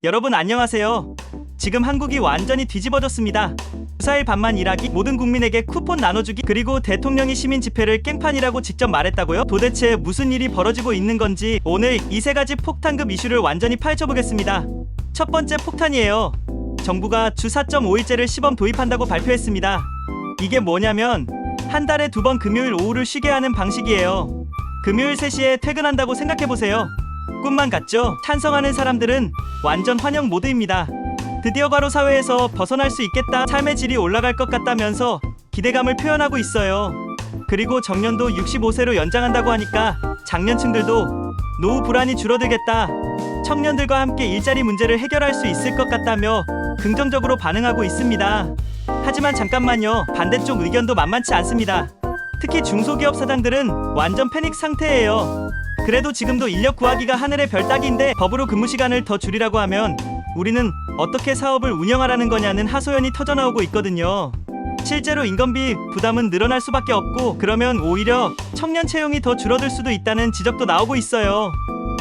여러분 안녕하세요. 지금 한국이 완전히 뒤집어졌습니다. 주사일 반만 일하기, 모든 국민에게 쿠폰 나눠주기, 그리고 대통령이 시민 집회를 깽판이라고 직접 말했다고요? 도대체 무슨 일이 벌어지고 있는 건지 오늘 이 세 가지 폭탄급 이슈를 완전히 파헤쳐보겠습니다. 첫 번째 폭탄이에요. 정부가 주 4.5일제를 시범 도입한다고 발표했습니다. 이게 뭐냐면 한 달에 2번 금요일 오후를 쉬게 하는 방식이에요. 금요일 3시에 퇴근한다고 생각해보세요. 꿈만 같죠? 찬성하는 사람들은 완전 환영 모드입니다. 드디어 과로 사회에서 벗어날 수 있겠다, 삶의 질이 올라갈 것 같다면서 기대감을 표현하고 있어요. 그리고 정년도 65세로 연장한다고 하니까 장년층들도 노후 불안이 줄어들겠다, 청년들과 함께 일자리 문제를 해결할 수 있을 것 같다며 긍정적으로 반응하고 있습니다. 하지만 잠깐만요, 반대쪽 의견도 만만치 않습니다. 특히 중소기업 사장들은 완전 패닉 상태예요. 그래도 지금도 인력 구하기가 하늘의 별 따기인데 법으로 근무 시간을 더 줄이라고 하면 우리는 어떻게 사업을 운영하라는 거냐는 하소연이 터져나오고 있거든요. 실제로 인건비 부담은 늘어날 수밖에 없고, 그러면 오히려 청년 채용이 더 줄어들 수도 있다는 지적도 나오고 있어요.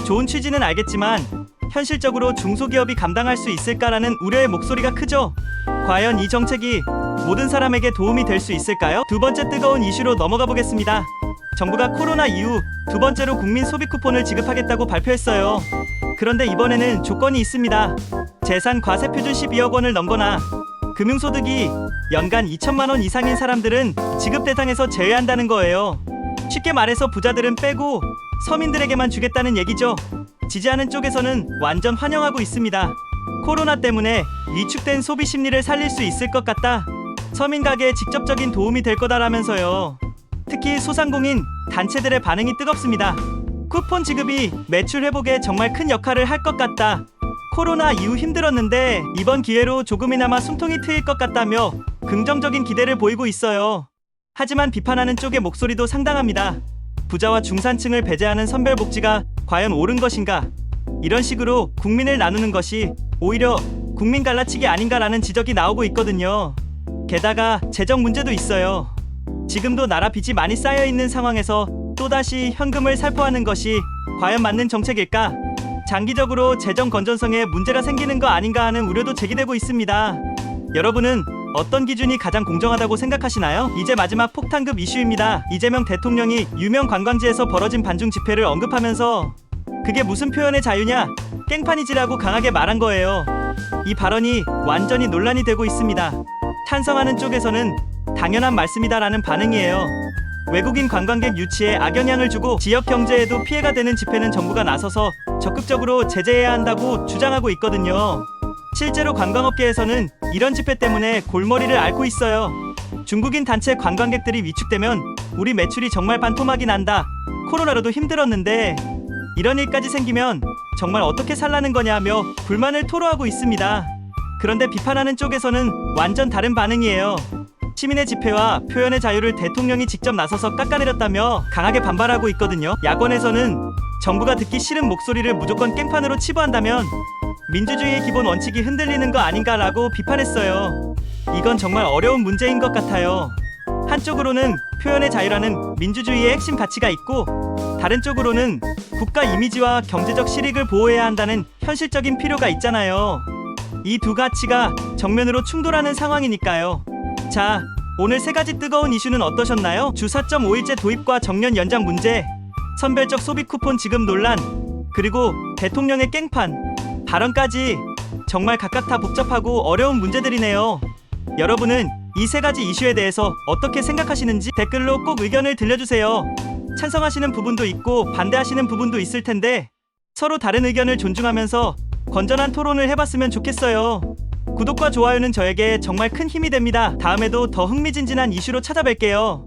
좋은 취지는 알겠지만 현실적으로 중소기업이 감당할 수 있을까라는 우려의 목소리가 크죠. 과연 이 정책이 모든 사람에게 도움이 될 수 있을까요? 두 번째 뜨거운 이슈로 넘어가 보겠습니다. 정부가 코로나 이후 두 번째로 국민 소비 쿠폰을 지급하겠다고 발표했어요. 그런데 이번에는 조건이 있습니다. 재산 과세 표준 12억 원을 넘거나 금융소득이 연간 2천만 원 이상인 사람들은 지급 대상에서 제외한다는 거예요. 쉽게 말해서 부자들은 빼고 서민들에게만 주겠다는 얘기죠. 지지하는 쪽에서는 완전 환영하고 있습니다. 코로나 때문에 위축된 소비 심리를 살릴 수 있을 것 같다, 서민 가게에 직접적인 도움이 될 거다라면서요. 특히 소상공인 단체들의 반응이 뜨겁습니다. 쿠폰 지급이 매출 회복에 정말 큰 역할을 할 것 같다, 코로나 이후 힘들었는데 이번 기회로 조금이나마 숨통이 트일 것 같다며 긍정적인 기대를 보이고 있어요. 하지만 비판하는 쪽의 목소리도 상당합니다. 부자와 중산층을 배제하는 선별복지가 과연 옳은 것인가? 이런 식으로 국민을 나누는 것이 오히려 국민 갈라치기 아닌가라는 지적이 나오고 있거든요. 게다가 재정 문제도 있어요. 지금도 나라 빚이 많이 쌓여있는 상황에서 또다시 현금을 살포하는 것이 과연 맞는 정책일까? 장기적으로 재정 건전성에 문제가 생기는 거 아닌가 하는 우려도 제기되고 있습니다. 여러분은 어떤 기준이 가장 공정하다고 생각하시나요? 이제 마지막 폭탄급 이슈입니다. 이재명 대통령이 유명 관광지에서 벌어진 반중 집회를 언급하면서 그게 무슨 표현의 자유냐, 깽판이지라고 강하게 말한 거예요. 이 발언이 완전히 논란이 되고 있습니다. 찬성하는 쪽에서는 당연한 말씀이다라는 반응이에요. 외국인 관광객 유치에 악영향을 주고 지역 경제에도 피해가 되는 집회는 정부가 나서서 적극적으로 제재해야 한다고 주장하고 있거든요. 실제로 관광업계에서는 이런 집회 때문에 골머리를 앓고 있어요. 중국인 단체 관광객들이 위축되면 우리 매출이 정말 반토막이 난다, 코로나로도 힘들었는데 이런 일까지 생기면 정말 어떻게 살라는 거냐며 불만을 토로하고 있습니다. 그런데 비판하는 쪽에서는 완전 다른 반응이에요. 시민의 집회와 표현의 자유를 대통령이 직접 나서서 깎아내렸다며 강하게 반발하고 있거든요. 야권에서는 정부가 듣기 싫은 목소리를 무조건 깽판으로 치부한다면 민주주의의 기본 원칙이 흔들리는 거 아닌가라고 비판했어요. 이건 정말 어려운 문제인 것 같아요. 한쪽으로는 표현의 자유라는 민주주의의 핵심 가치가 있고, 다른 쪽으로는 국가 이미지와 경제적 실익을 보호해야 한다는 현실적인 필요가 있잖아요. 이 두 가치가 정면으로 충돌하는 상황이니까요. 자, 오늘 세 가지 뜨거운 이슈는 어떠셨나요? 주 4.5일제 도입과 정년 연장 문제, 선별적 소비 쿠폰 지급 논란, 그리고 대통령의 깽판 발언까지 정말 각각 다 복잡하고 어려운 문제들이네요. 여러분은 이 세 가지 이슈에 대해서 어떻게 생각하시는지 댓글로 꼭 의견을 들려주세요. 찬성하시는 부분도 있고 반대하시는 부분도 있을 텐데 서로 다른 의견을 존중하면서 건전한 토론을 해봤으면 좋겠어요. 구독과 좋아요는 저에게 정말 큰 힘이 됩니다. 다음에도 더 흥미진진한 이슈로 찾아뵐게요.